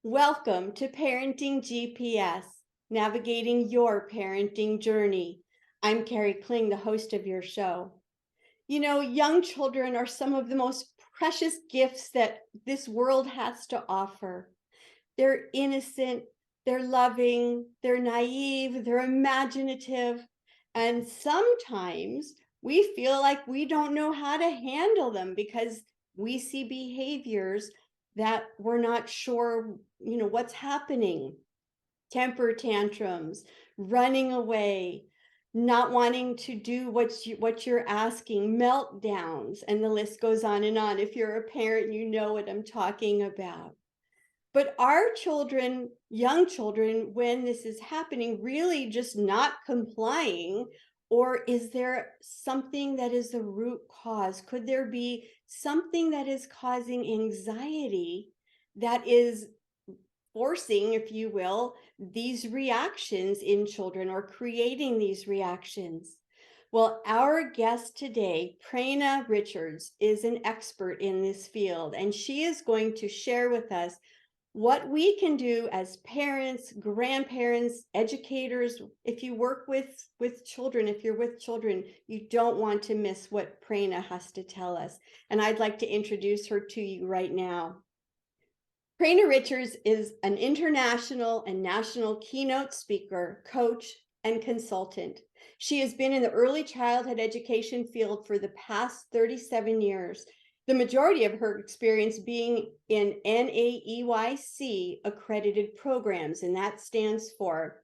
Welcome to Parenting GPS, navigating your parenting journey. I'm Kari Kling, the host of your show. You know, young children are some of the most precious gifts that this world has to offer. They're innocent, they're loving, they're naive, they're imaginative, and sometimes we feel like we don't know how to handle them because we see behaviors that we're not sure, what's happening. Temper tantrums, running away, not wanting to do what you're asking, meltdowns, and the list goes on and on. If you're a parent, you know what I'm talking about. But are children, young children, when this is happening, really just not complying? Or is there something that is the root cause? Could there be something that is causing anxiety that is forcing, if you will, these reactions in children or creating these reactions? Well, our guest today, Prerna Richards, is an expert in this field, and she is going to share with us what we can do as parents, grandparents, educators. If you work with children, if you're with children, you don't want to miss what Prerna has to tell us. And I'd like to introduce her to you right now. Prerna Richards is an international and national keynote speaker, coach, and consultant. She has been in the early childhood education field for the past 37 years, the majority of her experience being in NAEYC accredited programs, and that stands for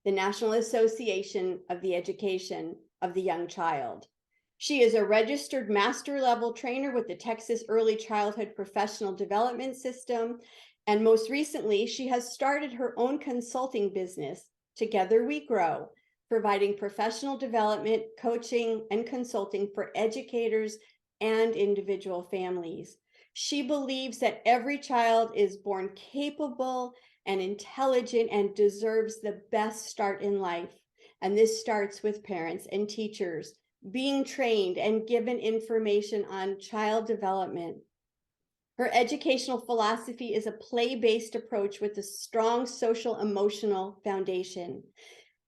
the National Association of the Education of the Young Child. She is a registered master level trainer with the Texas Early Childhood Professional Development System. And most recently, she has started her own consulting business, Together We Grow, providing professional development, coaching, and consulting for educators and individual families. She believes that every child is born capable and intelligent and deserves the best start in life. And this starts with parents and teachers being trained and given information on child development. Her educational philosophy is a play-based approach with a strong social emotional foundation.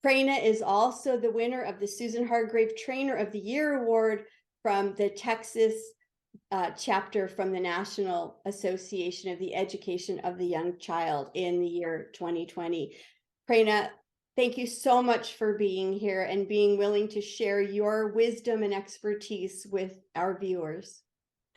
Prerna is also the winner of the Susan Hargrave Trainer of the Year Award from the Texas chapter from the National Association of the Education of the Young Child in the year 2020. Prerna, thank you so much for being here and being willing to share your wisdom and expertise with our viewers.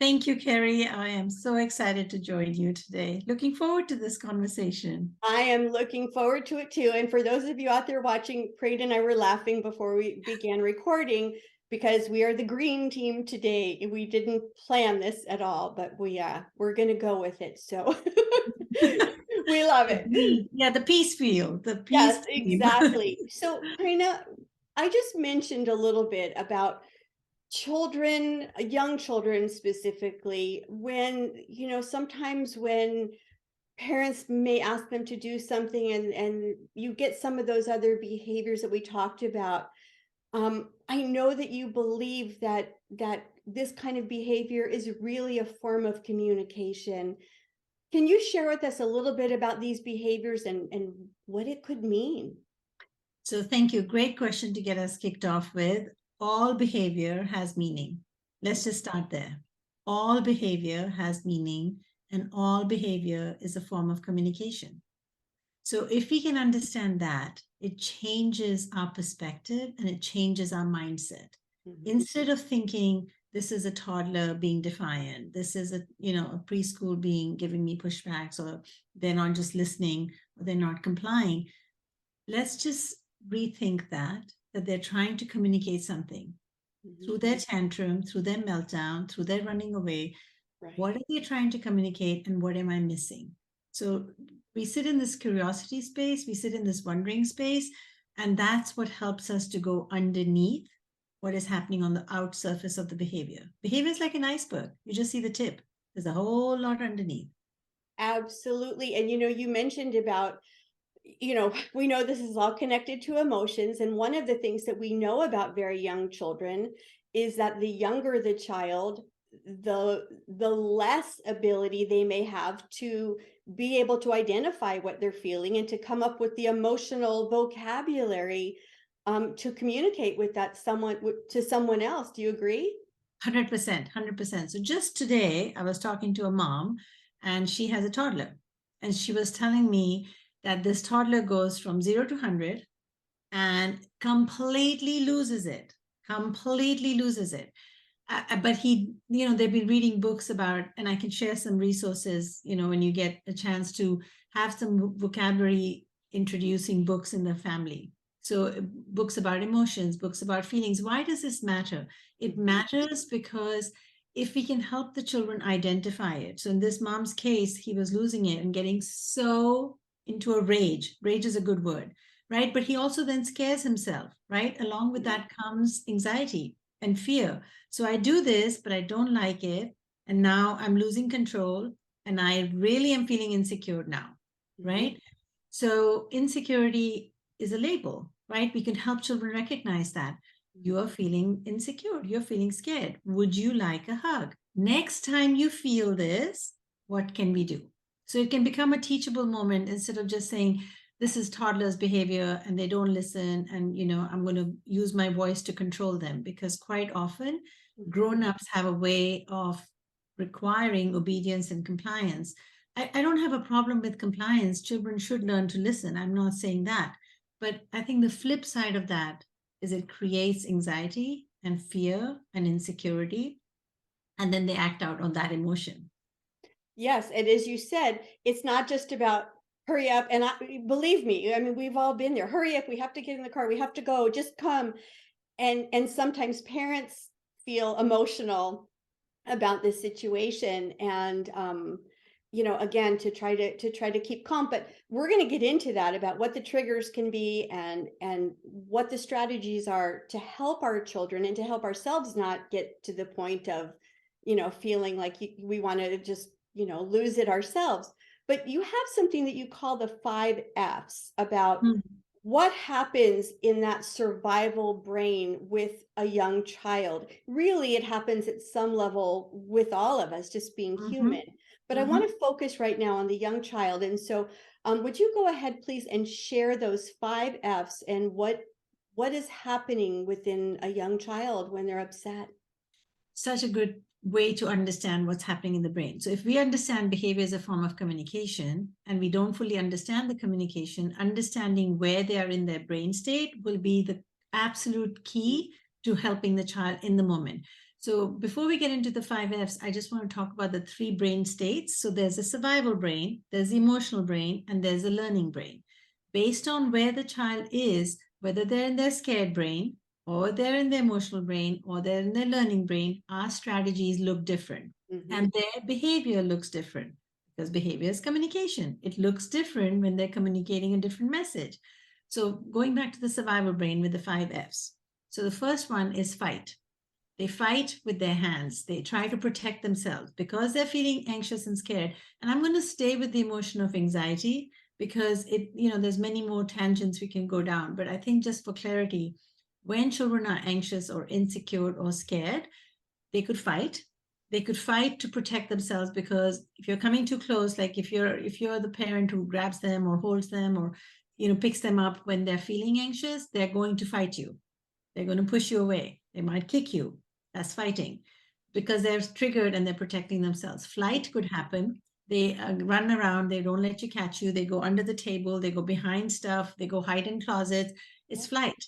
Thank you, Kari. I am so excited to join you today. Looking forward to this conversation. I am looking forward to it too. And for those of you out there watching, Prerna and I were laughing before we began recording because we are the green team today. We didn't plan this at all, but we're going to go with it. So we love it. Yeah, the peace field, the peace Yes, team. exactly. So, Prerna, I just mentioned a little bit about children, young children specifically, when, sometimes when parents may ask them to do something and you get some of those other behaviors that we talked about. I know that you believe that this kind of behavior is really a form of communication. Can you share with us a little bit about these behaviors and what it could mean? So thank you. Great question to get us kicked off with. All behavior has meaning. Let's just start there. All behavior has meaning, and all behavior is a form of communication. So if we can understand that, it changes our perspective and it changes our mindset. Instead of thinking this is a toddler being defiant, this is a preschool being giving me pushbacks, or they're not just listening, or they're not complying, let's just rethink that they're trying to communicate something through their tantrum, through their meltdown, through their running away. Right. What are they trying to communicate, and what am I missing? So we sit in this curiosity space, we sit in this wondering space, and that's what helps us to go underneath what is happening on the out surface of the behavior. Behavior is like an iceberg. You just see the tip. There's a whole lot underneath. Absolutely. And you mentioned about, we know this is all connected to emotions. And one of the things that we know about very young children is that the younger the child, the less ability they may have to be able to identify what they're feeling and to come up with the emotional vocabulary to communicate with that someone to someone else. Do you agree? 100%, 100%. So just today, I was talking to a mom and she has a toddler. And she was telling me that this toddler goes from 0 to 100 and completely loses it, completely loses it. But they've been reading books about, and I can share some resources, when you get a chance to have some vocabulary introducing books in the family. So books about emotions, books about feelings. Why does this matter? It matters because if we can help the children identify it. So in this mom's case, he was losing it and getting so into a rage. Rage is a good word, right? But he also then scares himself, right? Along with that comes anxiety and fear. So I do this, but I don't like it. And now I'm losing control and I really am feeling insecure now, right? So insecurity is a label, right? We can help children recognize that you are feeling insecure, you're feeling scared. Would you like a hug? Next time you feel this, what can we do? So it can become a teachable moment instead of just saying, this is toddlers' behavior and they don't listen. And, I'm going to use my voice to control them, because quite often grown-ups have a way of requiring obedience and compliance. I don't have a problem with compliance. Children should learn to listen. I'm not saying that. But I think the flip side of that is it creates anxiety and fear and insecurity. And then they act out on that emotion. Yes, and as you said, it's not just about hurry up. And believe me, I mean, we've all been there. Hurry up! We have to get in the car. We have to go. Just come. And sometimes parents feel emotional about this situation, and again, to try to keep calm. But we're going to get into that, about what the triggers can be, and what the strategies are to help our children and to help ourselves not get to the point of feeling like we want to just lose it ourselves. But you have something that you call the 5 F's, about Mm. what happens in that survival brain with a young child. Really, it happens at some level with all of us, just being Mhm. human. But I want Mhm. to focus right now on the young child. And so, would you go ahead, please, and share those 5 F's and what is happening within a young child when they're upset? Such a good way to understand what's happening in the brain. So, if we understand behavior as a form of communication and we don't fully understand the communication, understanding where they are in their brain state will be the absolute key to helping the child in the moment. So, before we get into the 5 F's, I just want to talk about the 3 brain states. So, there's a survival brain, there's the emotional brain, and there's a learning brain. Based on where the child is, whether they're in their scared brain, or they're in the emotional brain, or they're in their learning brain, our strategies look different. And their behavior looks different, because behavior is communication. It looks different when they're communicating a different message. So, going back to the survival brain with the 5 F's. So, the first one is fight. They fight with their hands. They try to protect themselves because they're feeling anxious and scared. And I'm going to stay with the emotion of anxiety because there's many more tangents we can go down. But I think just for clarity, when children are anxious or insecure or scared, they could fight. They could fight to protect themselves, because if you're coming too close, like if you're the parent who grabs them or holds them or picks them up when they're feeling anxious, they're going to fight you. They're going to push you away. They might kick you. That's fighting, because they're triggered and they're protecting themselves. Flight could happen. They run around. They don't let you catch you. They go under the table. They go behind stuff. They go hide in closets. It's flight.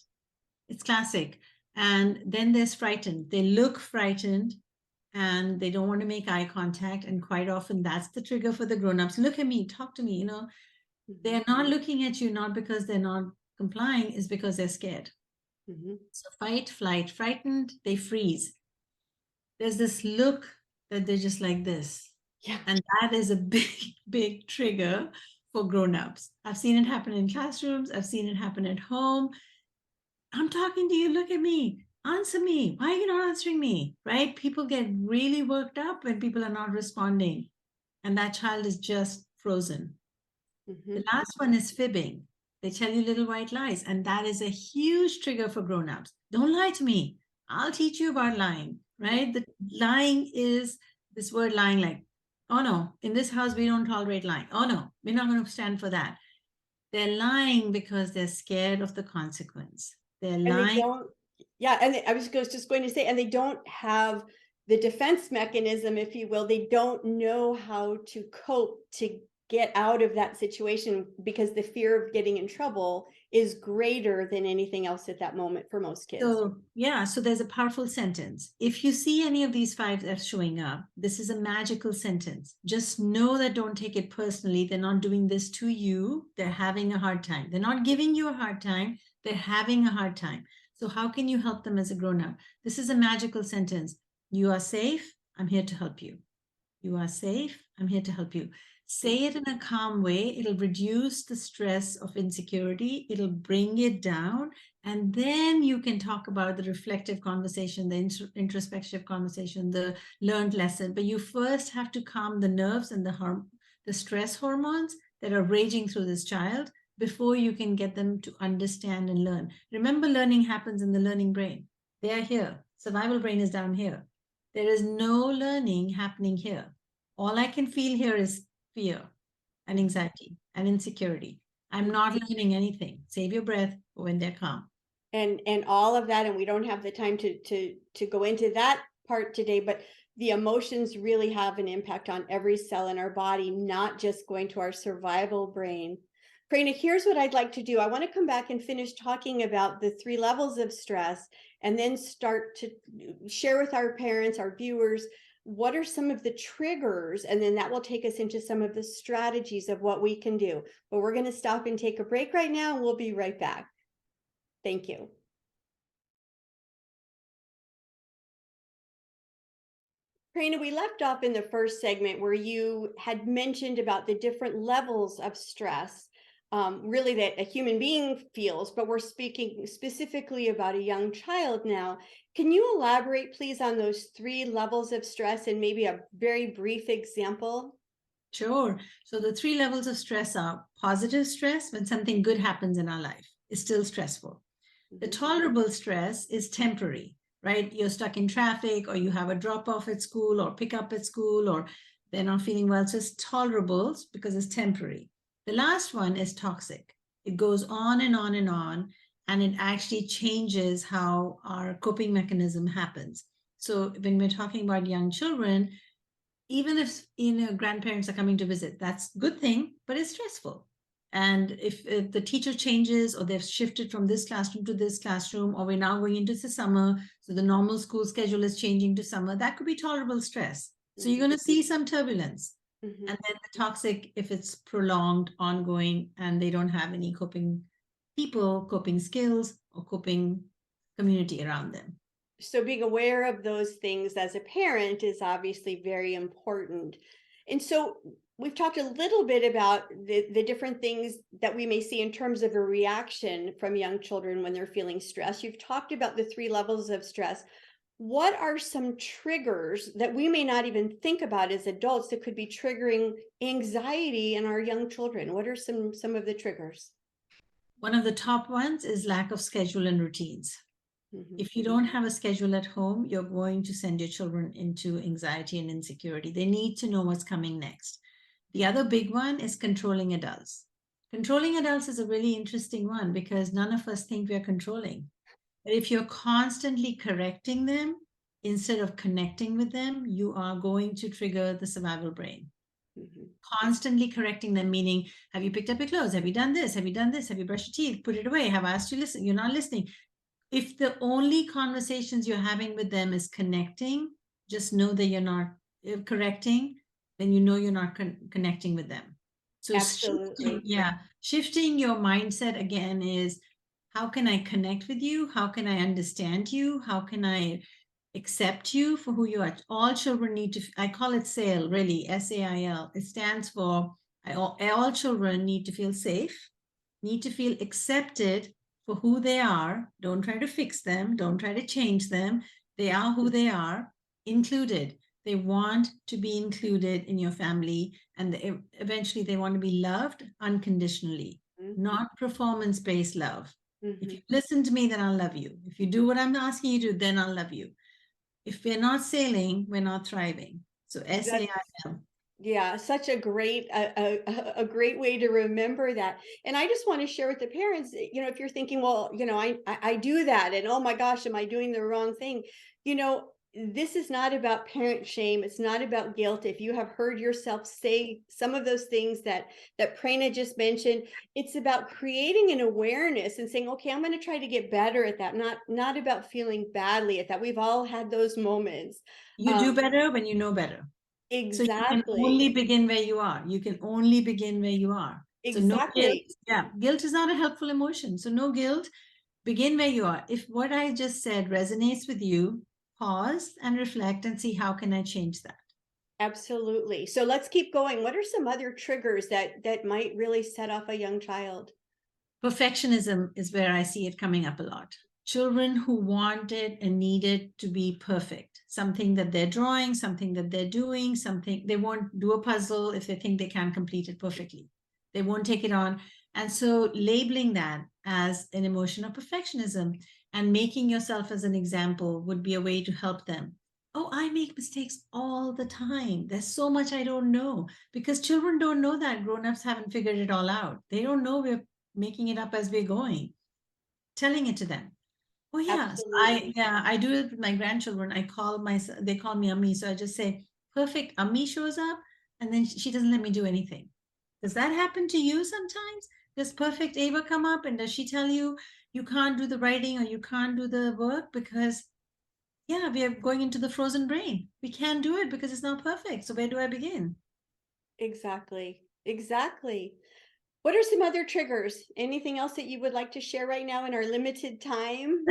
It's classic. And then there's frightened. They look frightened and they don't want to make eye contact. And quite often that's the trigger for the grown-ups. Look at me, talk to me. They're not looking at you, not because they're not complying, is because they're scared. So fight, flight, frightened, they freeze. There's this look that they're just like this. Yeah. And that is a big, big trigger for grown-ups. I've seen it happen in classrooms. I've seen it happen at home. I'm talking to you. Look at me. Answer me. Why are you not answering me? Right? People get really worked up when people are not responding. And that child is just frozen. The last one is fibbing. They tell you little white lies. And that is a huge trigger for grown-ups. Don't lie to me. I'll teach you about lying, right? The lying is this word lying, like Oh no, in this house, we don't tolerate lying. Oh no, we're not going to stand for that. They're lying because they're scared of the consequence. They're And they lying. don't, yeah, and I was just going to say, and they don't have the defense mechanism, if you will. They don't know how to cope to get out of that situation because the fear of getting in trouble is greater than anything else at that moment for most kids. So, yeah, so there's a powerful sentence. If you see any of these five that's showing up, this is a magical sentence. Just know that don't take it personally. They're not doing this to you. They're having a hard time. They're not giving you a hard time. They're having a hard time. So, how can you help them as a grown up? This is a magical sentence. You are safe. I'm here to help you. You are safe. I'm here to help you. Say it in a calm way. It'll reduce the stress of insecurity. It'll bring it down. And then you can talk about the reflective conversation, the introspective conversation, the learned lesson. But you first have to calm the nerves and the stress hormones that are raging through this child before you can get them to understand and learn. Remember, learning happens in the learning brain. They are here. Survival brain is down here. There is no learning happening here. All I can feel here is fear and anxiety and insecurity. I'm not learning anything. Save your breath for when they're calm. And all of that, and we don't have the time to go into that part today, but the emotions really have an impact on every cell in our body, not just going to our survival brain. Prerna, here's what I'd like to do. I want to come back and finish talking about the 3 levels of stress, and then start to share with our parents, our viewers, what are some of the triggers, and then that will take us into some of the strategies of what we can do. But we're going to stop and take a break right now, and we'll be right back. Thank you. Prerna, we left off in the first segment where you had mentioned about the different levels of stress, really that a human being feels, but we're speaking specifically about a young child now. Can you elaborate, please, on those 3 levels of stress and maybe a very brief example? Sure. So the 3 levels of stress are positive stress when something good happens in our life. It's still stressful. The tolerable stress is temporary, right? You're stuck in traffic, or you have a drop off at school or pick up at school, or they're not feeling well. So it's tolerable because it's temporary. The last one is toxic. It goes on and on and on, and it actually changes how our coping mechanism happens. So when we're talking about young children, even if grandparents are coming to visit, that's a good thing, but it's stressful. And if the teacher changes, or they've shifted from this classroom to this classroom, or we're now going into the summer, so the normal school schedule is changing to summer, that could be tolerable stress. So you're going to see some turbulence. Mm-hmm. And then the toxic, if it's prolonged, ongoing, and they don't have any coping people, coping skills, or coping community around them. So being aware of those things as a parent is obviously very important. And so we've talked a little bit about the different things that we may see in terms of a reaction from young children when they're feeling stress. You've talked about the 3 levels of stress. What are some triggers that we may not even think about as adults that could be triggering anxiety in our young children? What are some of the triggers? One of the top ones is lack of schedule and routines. Mm-hmm. If you don't have a schedule at home, you're going to send your children into anxiety and insecurity. They need to know what's coming next. The other big one is controlling adults. Controlling adults is a really interesting one because none of us think we're controlling. But if you're constantly correcting them instead of connecting with them, you are going to trigger the survival brain. Mm-hmm. Constantly correcting them, meaning, have you picked up your clothes? Have you done this? Have you done this? Have you brushed your teeth? Put it away. Have I asked you to listen? You're not listening. If the only conversations you're having with them is connecting, just know that you're not correcting, then you know you're not connecting with them. So Absolutely. shifting your mindset again is, how can I connect with you? How can I understand you? How can I accept you for who you are? All children need to, I call it SAIL, really, SAIL. It stands for all children need to feel safe, need to feel accepted for who they are. Don't try to fix them. Don't try to change them. They are who they are, included. They want to be included in your family, and eventually they want to be loved unconditionally, Mm-hmm. not performance-based love. Mm-hmm. If you listen to me, then I'll love you. If you do what I'm asking you to, then I'll love you. If we're not sailing, we're not thriving. So That's SAIL. Yeah, such a great way to remember that. And I just want to share with the parents, if you're thinking, well, I do that, and oh my gosh, am I doing the wrong thing? This is not about parent shame. It's not about guilt. If you have heard yourself say some of those things that Prerna just mentioned, it's about creating an awareness and saying, okay, I'm going to try to get better at that. Not about feeling badly at that. We've all had those moments. You do better when you know better. So you can only Exactly. begin where you are. You can only begin where you are. So no guilt. Exactly. Yeah, guilt is not a helpful emotion. So no guilt. Begin where you are. If what I just said resonates with you, pause and reflect and see how can I change that. Absolutely. So let's keep going. What are some other triggers that might really set off a young child? Perfectionism is where I see it coming up a lot. Children who want it and need it to be perfect. Something that they're drawing, something that they're doing, something they won't do a puzzle if they think they can't complete it perfectly. They won't take it on. And so labeling that as an emotion of perfectionism and making yourself as an example would be a way to help them. Oh, I make mistakes all the time. There's so much I don't know because children don't know that. Grown-ups haven't figured it all out. They don't know we're making it up as we're going, telling it to them. Oh yes, Absolutely. I do it with my grandchildren. They call me Ammi, so I just say, perfect Ammi shows up, and then she doesn't let me do anything. Does that happen to you sometimes? Does perfect Ava come up and does she tell you you can't do the writing or you can't do the work because yeah, we are going into the frozen brain. We can't do it because it's not perfect. So where do I begin? Exactly. Exactly. What are some other triggers? Anything else that you would like to share right now in our limited time?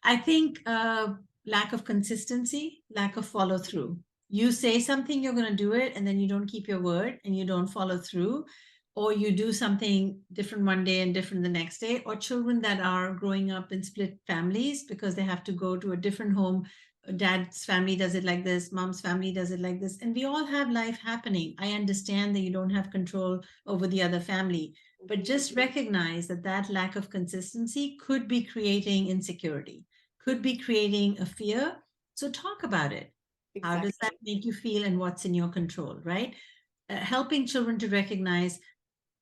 I think lack of consistency, lack of follow through. You say something, you're going to do it, and then you don't keep your word and you don't follow through, or you do something different one day and different the next day, or children that are growing up in split families because they have to go to a different home. Dad's family does it like this, mom's family does it like this, and we all have life happening. I understand that you don't have control over the other family, but Mhm. just recognize that that lack of consistency could be creating insecurity, could be creating a fear. So talk about it. How does that Exactly. make you feel and what's in your control, right? Helping children to recognize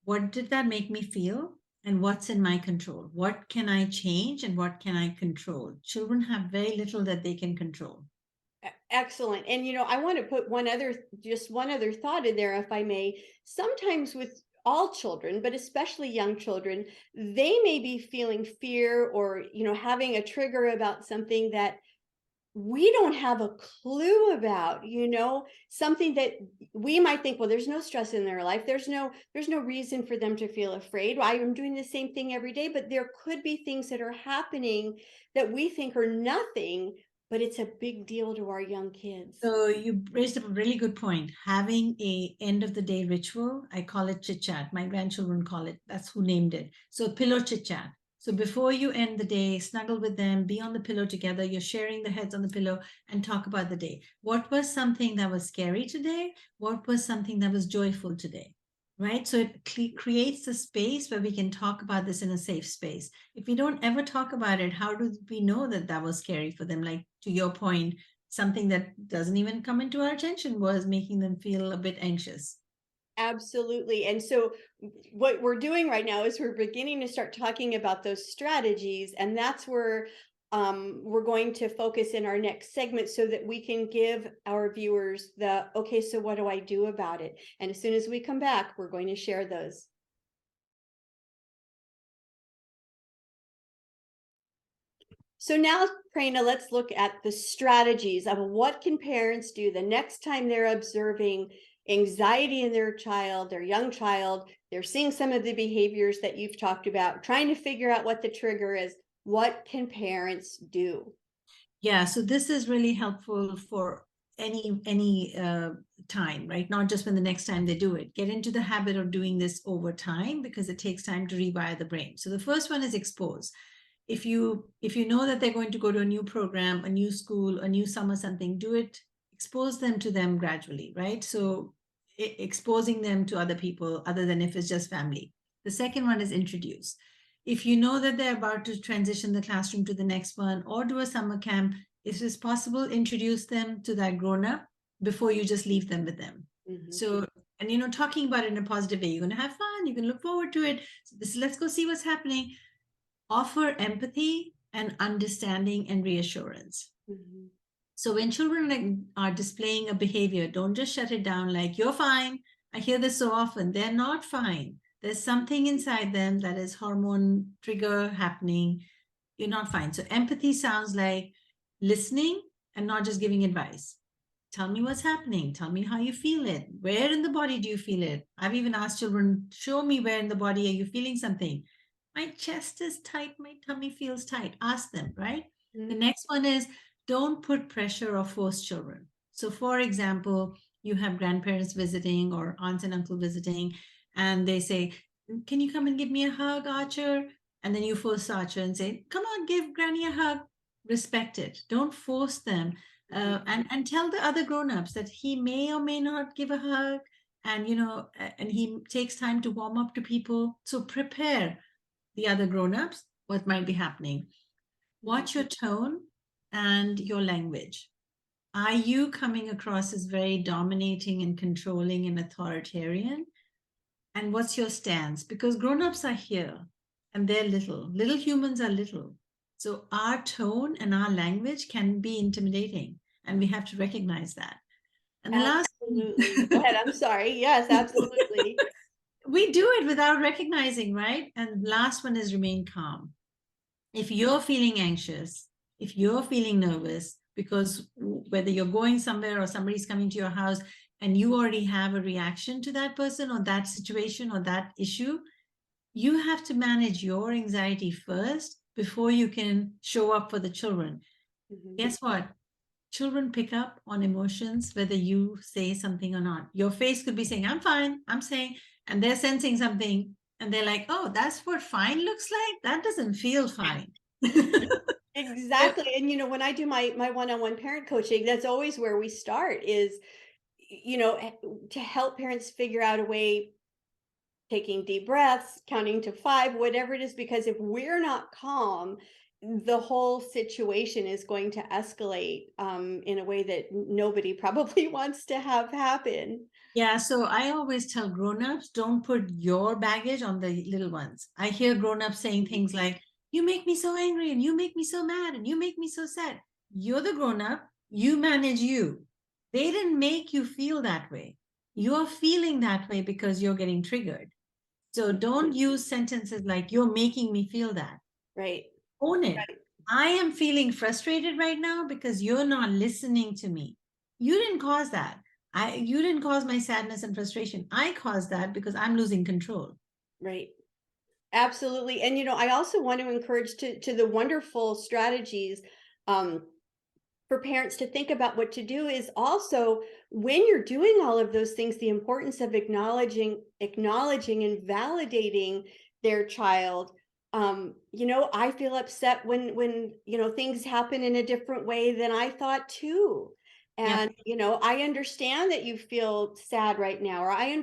what did that make me feel and what's in my control? What can I change and what can I control? Children have very little that they can control. Excellent. And I want to put just one other thought in there, if I may. Sometimes with all children, but especially young children, they may be feeling fear or, having a trigger about something that we don't have a clue about, something that we might think, well, there's no stress in their life. There's no reason for them to feel afraid. I am doing the same thing every day, but there could be things that are happening that we think are nothing, but it's a big deal to our young kids. So you raised up a really good point. Having a end of the day ritual, I call it chit chat. My grandchildren call it. That's who named it. So pillow chit chat. So before you end the day, snuggle with them, be on the pillow together. You're sharing the heads on the pillow and talk about the day. What was something that was scary today? What was something that was joyful today? Right. So it creates a space where we can talk about this in a safe space. If we don't ever talk about it, how do we know that that was scary for them? Like to your point, something that doesn't even come into our attention was making them feel a bit anxious. Absolutely. And so what we're doing right now is we're beginning to start talking about those strategies. And that's where we're going to focus in our next segment so that we can give our viewers okay, so what do I do about it? And as soon as we come back, we're going to share those. So now, Prerna, let's look at the strategies of what can parents do the next time they're observing anxiety in their young child, they're seeing some of the behaviors that you've talked about, trying to figure out what the trigger is. What can parents do? Yeah, so this is really helpful for any time, right? Not just when the next time they do it. Get into the habit of doing this over time because it takes time to rewire the brain. So the first one is expose. If you know that they're going to go to a new program, a new school, a new summer something, do it, expose them to them gradually, right? So exposing them to other people other than if it's just family. The second one is introduce. If you know that they're about to transition the classroom to the next one or do a summer camp, if it's possible, introduce them to that grown up before you just leave them with them. So, and talking about it in a positive way, you're going to have fun, you can look forward to it. So this, let's go see what's happening. Offer empathy and understanding and reassurance. So when children are displaying a behavior, don't just shut it down like, you're fine. I hear this so often. They're not fine. There's something inside them that is hormone trigger happening. You're not fine. So empathy sounds like listening and not just giving advice. Tell me what's happening. Tell me how you feel it. Where in the body do you feel it? I've even asked children, show me where in the body are you feeling something. My chest is tight. My tummy feels tight. Ask them, right? The next one is don't put pressure or force children. So, for example, you have grandparents visiting or aunts and uncle visiting, and they say, can you come and give me a hug, Archer? And then you force Archer and say, come on, give Granny a hug. Respect it. Don't force them. And tell the other grown-ups that he may or may not give a hug, and and he takes time to warm up to people. So prepare the other grown-ups what might be happening. Watch your tone and your language. Are you coming across as very dominating and controlling and authoritarian? And what's your stance? Because grown-ups are here and they're little. Little humans are little. So our tone and our language can be intimidating, and we have to recognize that. And the last Absolutely. Go ahead. I'm sorry. Yes, absolutely. we do it without recognizing, right? And last one is remain calm. If you're feeling anxious, if you're feeling nervous, because whether you're going somewhere or somebody's coming to your house and you already have a reaction to that person or that situation or that issue, you have to manage your anxiety first before you can show up for the children. Guess what? Children pick up on emotions whether you say something or not. Your face could be saying, I'm fine, I'm saying, and they're sensing something and they're like, oh, that's what fine looks like? That doesn't feel fine. Exactly. And when I do my one-on-one parent coaching, that's always where we start is, to help parents figure out a way, taking deep breaths, counting to 5, whatever it is, because if we're not calm, the whole situation is going to escalate in a way that nobody probably wants to have happen. Yeah, so I always tell grown-ups, don't put your baggage on the little ones. I hear grown-ups saying things like, you make me so angry and you make me so mad and you make me so sad. You're the grown-up, you manage you. They didn't make you feel that way. You're feeling that way because you're getting triggered. So don't use sentences like, you're making me feel that. Right. Own it. I am feeling frustrated right now because you're not listening to me. You didn't cause that. You didn't cause my sadness and frustration. I caused that because I'm losing control. Right. Absolutely. And I also want to encourage to the wonderful strategies um, for parents to think about what to do is also when you're doing all of those things, the importance of acknowledging and validating their child. I feel upset when things happen in a different way than I thought too. Yep. And I understand that you feel sad right now, or I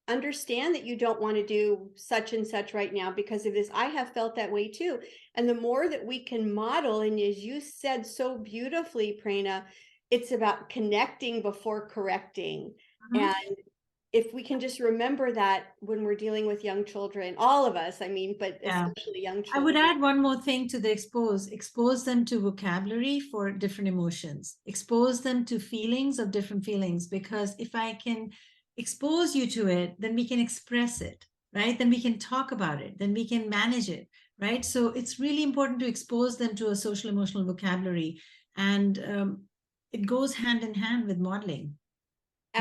understand that you don't want to do such and such right now because of this. I have felt that way too. And the more that we can model, and as you said so beautifully, Prerna, it's about connecting before correcting. Mhm. And if we can just remember that when we're dealing with young children, all of us, I mean, but Yeah. especially young I would children. add one more thing to the expose them to vocabulary for different emotions, expose them to feelings of different feelings. Because if I can expose you to it, then we can express it, right? Then we can talk about it, then we can manage it, right? So it's really important to expose them to a social emotional vocabulary. And it goes hand in hand with modeling.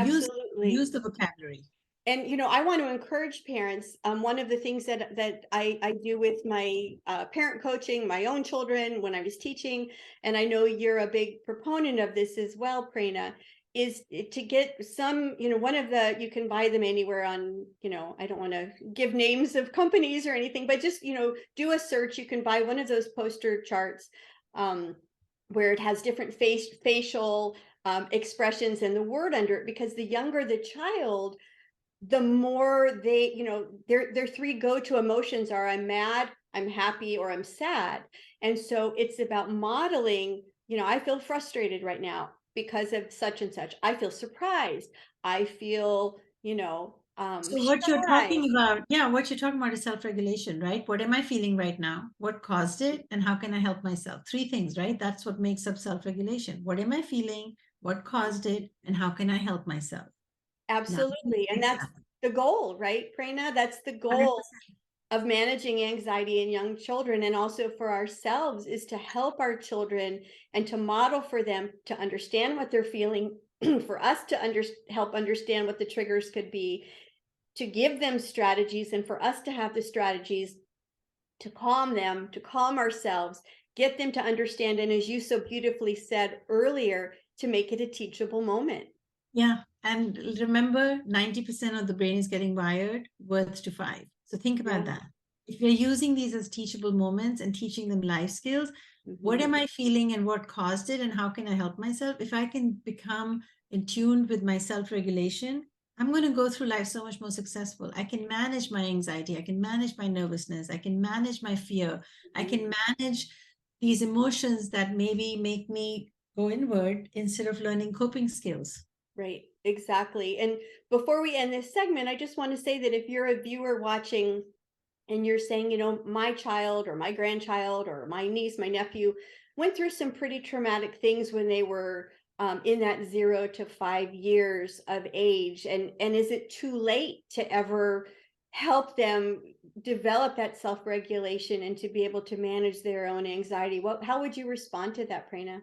Use Absolutely. use the vocabulary. And I want to encourage parents. One of the things that I do with my parent coaching, my own children when I was teaching, and I know you're a big proponent of this as well, Prerna, is to get some, one of the, you can buy them anywhere on, I don't want to give names of companies or anything, but just, do a search. You can buy one of those poster charts where it has different facial expressions and the word under it, because the younger the child, the more they, their three go-to emotions are I'm mad, I'm happy, or I'm sad. And so it's about modeling, I feel frustrated right now because of such and such. I feel surprised. I feel, So what you're shy. talking about, yeah, what you're talking about is self-regulation, right? What am I feeling right now? What caused it? And how can I help myself? Three things, right? That's what makes up self-regulation. What am I feeling? What caused it? And how can I help myself? Now, Absolutely. And that's the goal, right, Prerna? That's the goal 100%. of managing anxiety in young children, and also for ourselves, is to help our children and to model for them to understand what they're feeling, for us to help understand what the triggers could be, to give them strategies, and for us to have the strategies to calm them, to calm ourselves, get them to understand, and as you so beautifully said earlier, to make it a teachable moment. Yeah. And remember, 90% of the brain is getting wired words to five. So think about Yeah. that. If we're using these as teachable moments and teaching them life skills, what Mhm. am I feeling and what caused it and how can I help myself? If I can become in tune with my self-regulation, I'm going to go through life so much more successful. I can manage my anxiety. I can manage my nervousness. I can manage my fear. I Mhm. can manage these emotions that maybe make me go inward instead of learning coping skills. Right, exactly. And before we end this segment, I just want to say that if you're a viewer watching and you're saying, my child or my grandchild or my niece, my nephew went through some pretty traumatic things when they were in that 0 to 5 years of age, and is it too late to ever help them develop that self-regulation and to be able to manage their own anxiety? How would you respond to that, Prerna?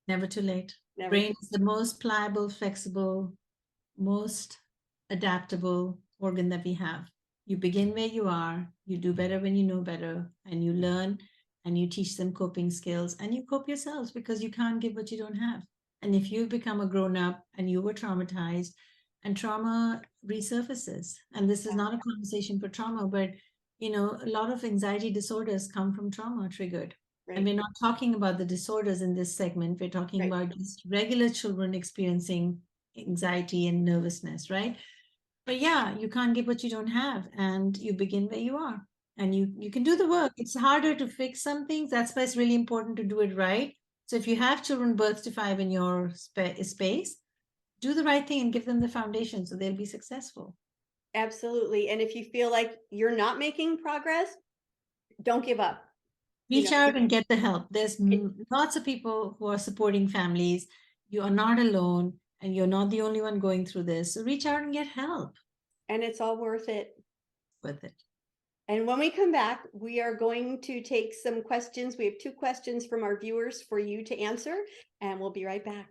Never too late. Never Brain too. is the most pliable, flexible, most adaptable organ that we have. You begin where you are, you do better when you know better, and you learn and you teach them coping skills and you cope yourselves because you can't give what you don't have. And if you become a grown up and you were traumatized and trauma resurfaces, and this is Yeah, not a conversation for trauma, but a lot of anxiety disorders come from trauma triggered. And right, we're not talking about the disorders in this segment. We're talking right. about just regular children experiencing anxiety and nervousness, right? But yeah, you can't give what you don't have, and you begin where you are, and you can do the work. It's harder to fix some things. That's why it's really important to do it right. So if you have children birth to five in your space, do the right thing and give them the foundation so they'll be successful. Absolutely. And if you feel like you're not making progress, don't give up. You Reach know, out and get the help. There's it, lots of people who are supporting families. You are not alone, and you're not the only one going through this. So reach out and get help and it's all worth it. with it. And when we come back, we are going to take some questions. We have 2 questions from our viewers for you to answer, and we'll be right back.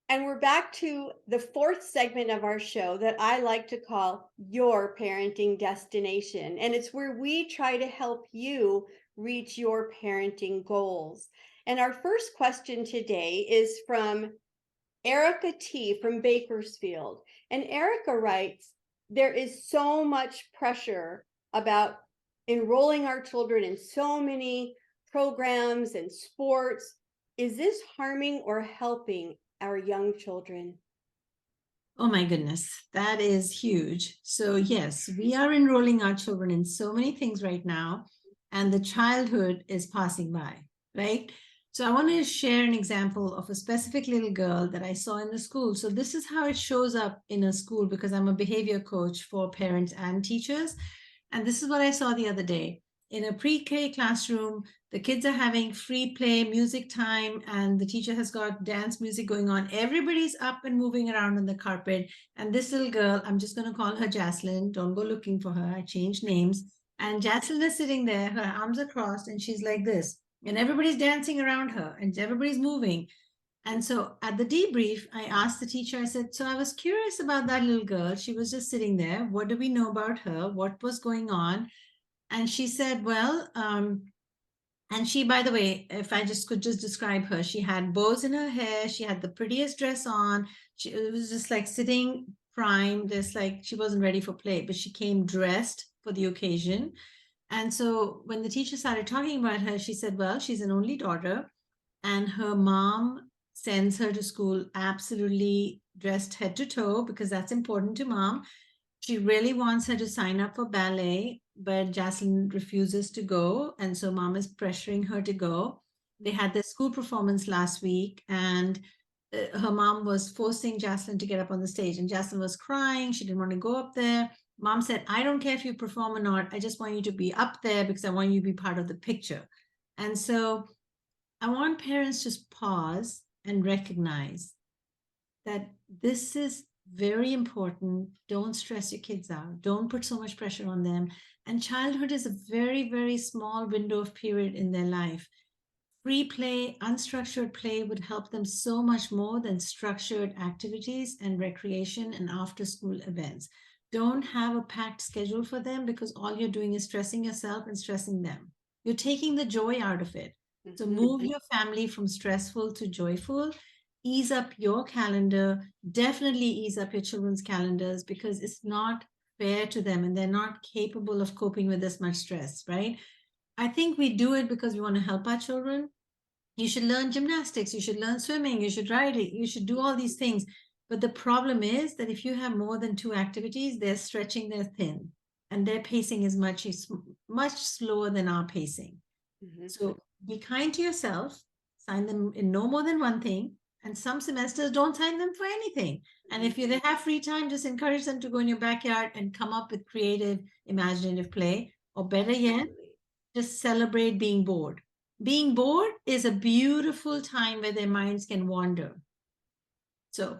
And we're back to the 4th segment of our show that I like to call Your Parenting Destination. And it's where we try to help you reach your parenting goals. And our first question today is from Erica T from Bakersfield. And Erica writes, there is so much pressure about enrolling our children in so many programs and sports. Is this harming or helping our young children? Oh my goodness, that is huge. So, yes, we are enrolling our children in so many things right now, and the childhood is passing by, right? So, I want to share an example of a specific little girl that I saw in the school. So, this is how it shows up in a school because I'm a behavior coach for parents and teachers. And this is what I saw the other day. In a pre K classroom, the kids are having free play, music time, and the teacher has got dance music going on. Everybody's up and moving around on the carpet. And this little girl, I'm just going to call her Jaslyn. Don't go looking for her. I changed names. And Jaslyn is sitting there, her arms are crossed, and she's like this. And everybody's dancing around her, and everybody's moving. And so at the debrief, I asked the teacher, I said, so I was curious about that little girl. She was just sitting there. What do we know about her? What was going on? And she said, well, and she, by the way, if I just could just describe her, she had bows in her hair. She had the prettiest dress on. It was just like sitting prime, just like she wasn't ready for play, but she came dressed for the occasion. And so when the teacher started talking about her, she said, well, she's an only daughter, and her mom sends her to school absolutely dressed head to toe because that's important to mom. She really wants her to sign up for ballet, but Jocelyn refuses to go. And so mom is pressuring her to go. They had their school performance last week, and her mom was forcing Jaslyn to get up on the stage, and Jaslyn was crying. She didn't want to go up there. Mom said, I don't care if you perform or not. I just want you to be up there because I want you to be part of the picture. And so I want parents to just pause and recognize that this is very important. Don't stress your kids out. Don't put so much pressure on them. And childhood is a very, very small window of period in their life. Free play, unstructured play would help them so much more than structured activities and recreation and after school events. Don't have a packed schedule for them because all you're doing is stressing yourself and stressing them. You're taking the joy out of it. So move your family from stressful to joyful. Ease up your calendar. Definitely ease up your children's calendars because it's not fair to them and they're not capable of coping with this much stress, right? I think we do it because we want to help our children. You should learn gymnastics, you should learn swimming, you should ride it, you should do all these things. But the problem is that if you have more than two activities, they're stretching their thin and their pacing is much slower than our pacing. So be kind to yourself, sign them in no more than one thing. And some semesters don't sign them for anything. And if they have free time, just encourage them to go in your backyard and come up with creative, imaginative play. Or better yet, just celebrate being bored. Being bored is a beautiful time where their minds can wander. So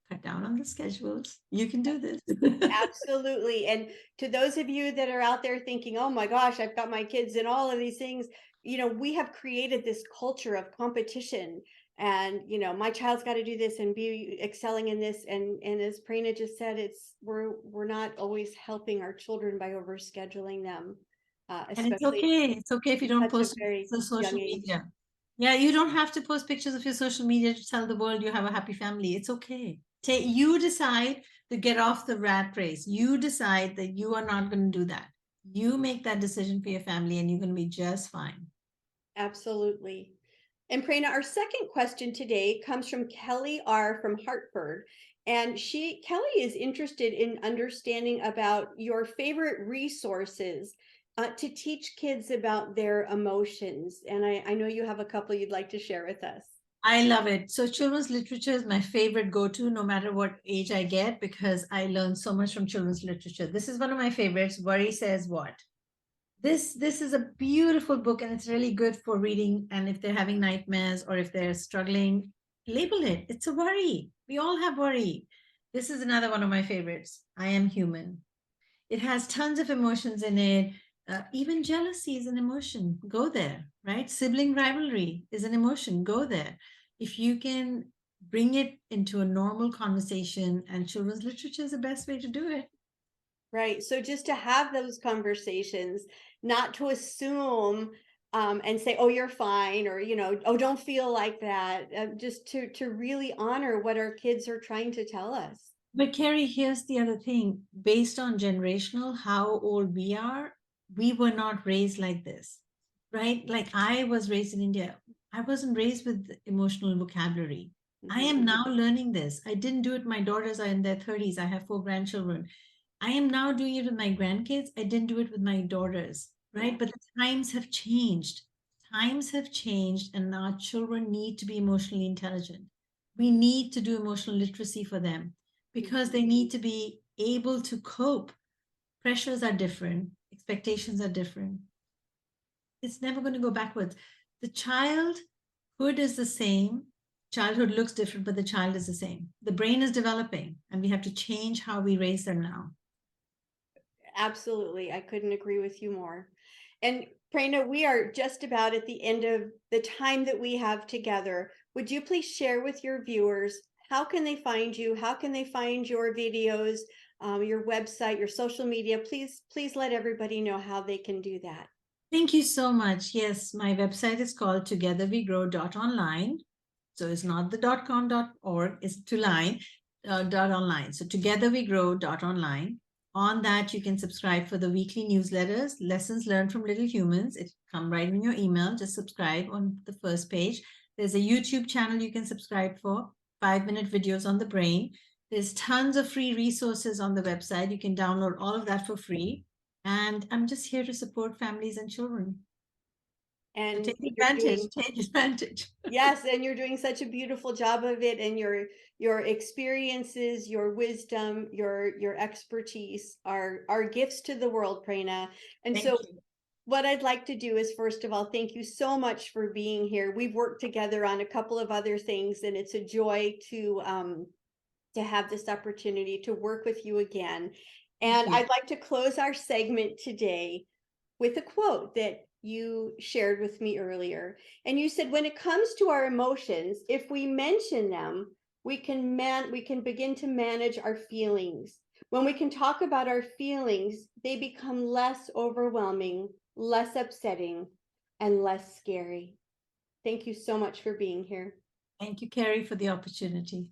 cut down on the schedules. You can do this. Absolutely. And to those of you that are out there thinking, oh my gosh, I've got my kids in all of these things, we have created this culture of competition. And, my child's got to do this and be excelling in this. And as Prerna just said, we're not always helping our children by overscheduling them, And it's especially okay. It's okay if you don't at such a post very the young social age. media. Yeah, you don't have to post pictures of your social media to tell the world you have a happy family. It's okay. You decide to get off the rat race. You decide that you are not going to do that. You make that decision for your family and you're going to be just fine. Absolutely. And Prerna, our second question today comes from Kelly R. from Hartford. And Kelly is interested in understanding about your favorite resources to teach kids about their emotions. And I know you have a couple you'd like to share with us. I love it. So children's literature is my favorite go-to no matter what age I get because I learn so much from children's literature. This is one of my favorites. Worry Says What? This is a beautiful book and it's really good for reading. And if they're having nightmares or if they're struggling, label it. It's a worry. We all have worry. This is another one of my favorites. I Am Human. It has tons of emotions in it. Even jealousy is an emotion. Go there, right? Sibling rivalry is an emotion. Go there. If you can bring it into a normal conversation, and children's literature is the best way to do it. Right. So just to have those conversations, not to assume and say, oh, you're fine, or, oh, don't feel like that. Just to really honor what our kids are trying to tell us. But Carrie, here's the other thing. Based on generational, how old we are, we were not raised like this, right? Like I was raised in India. I wasn't raised with emotional vocabulary. I am now learning this. I didn't do it. My daughters are in their 30s. I have 4 grandchildren. I am now doing it with my grandkids. I didn't do it with my daughters, right? But the times have changed. Times have changed, and our children need to be emotionally intelligent. We need to do emotional literacy for them because they need to be able to cope. Pressures are different, expectations are different. It's never going to go backwards. The childhood is the same. Childhood looks different, but the child is the same. The brain is developing, and we have to change how we raise them now. Absolutely. I couldn't agree with you more. And Prerna, we are just about at the end of the time that we have together. Would you please share with your viewers, how can they find you? How can they find your videos, your website, your social media? Please let everybody know how they can do that. Thank you so much. Yes, my website is called togetherwegrow.online. So it's not the .com.org, it's to line .online. So togetherwegrow.online. On that, you can subscribe for the weekly newsletters, lessons learned from little humans. It come right in your email. Just subscribe on the first page. There's a YouTube channel you can subscribe for, 5-minute videos on the brain. There's tons of free resources on the website. You can download all of that for free. And I'm just here to support families and children. And Take you're advantage, doing, take advantage. yes, and you're doing such a beautiful job of it, and your experiences, your wisdom, your expertise are gifts to the world, Prerna. And Thank so you. what I'd like to do is, first of all, thank you so much for being here. We've worked together on a couple of other things, and it's a joy to have this opportunity to work with you again. Thank And you. I'd like to close our segment today with a quote that you shared with me earlier. And you said, when it comes to our emotions, if we mention them, we can begin to manage our feelings. When we can talk about our feelings, they become less overwhelming, less upsetting, and less scary. Thank you so much for being here. Thank you, Kari, for the opportunity.